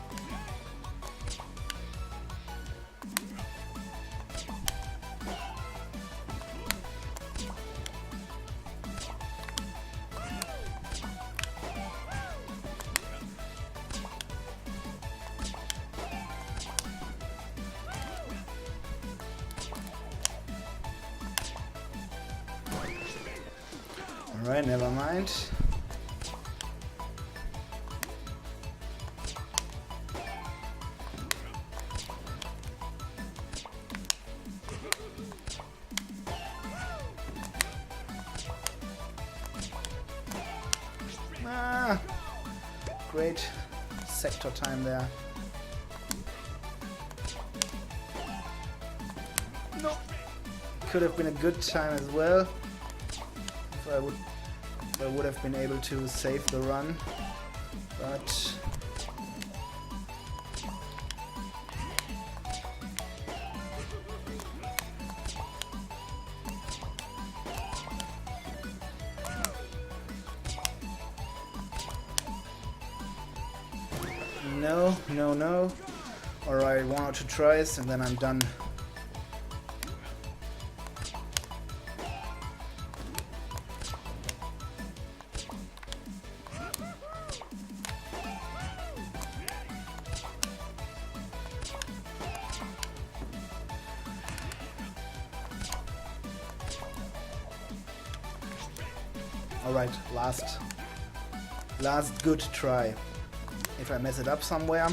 S1: Alright, never mind. Ah, great sector time there. No, could have been a good time as well if I would have been able to save the run, but no. Alright, 1 or 2 tries and then I'm done. Alright, last good try. If I mess it up somewhere,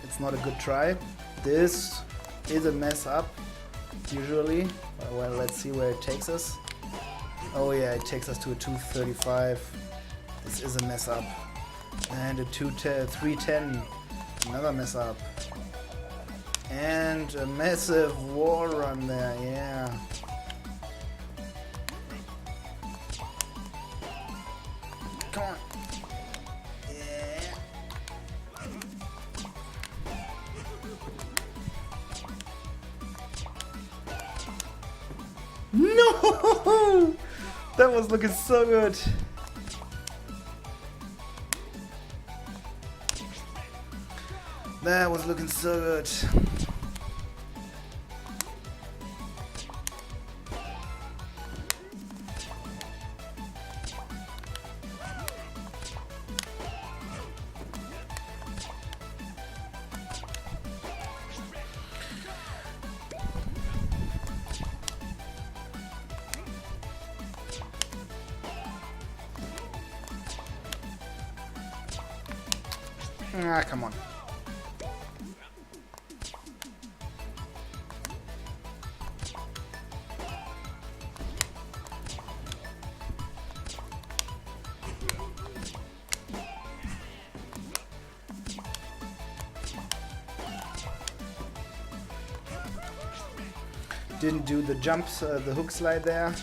S1: it's not a good try. This is a mess up, usually. Well, let's see where it takes us. Oh yeah, it takes us to a 235. This is a mess up. And a 310, another mess up. And a massive wall run there, yeah. Come on. Yeah. No! That was looking so good. That was looking so good. Ah, come on. Didn't do the jumps, the hook slide there.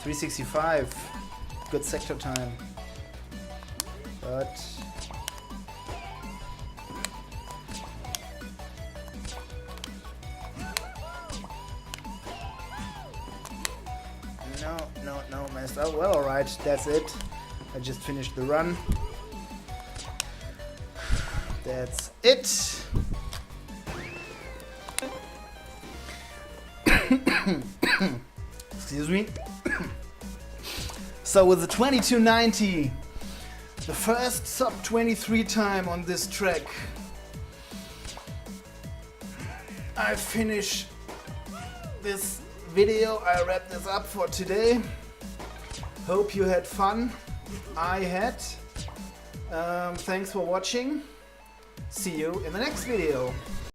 S1: .365, good sector time, but no, messed up. Well, alright, that's it. I just finished the run. That's it. Excuse me. So with the 2290, the first sub 23 time on this track, I finish this video. I wrap this up for today. Hope you had fun. I had. Thanks for watching. See you in the next video.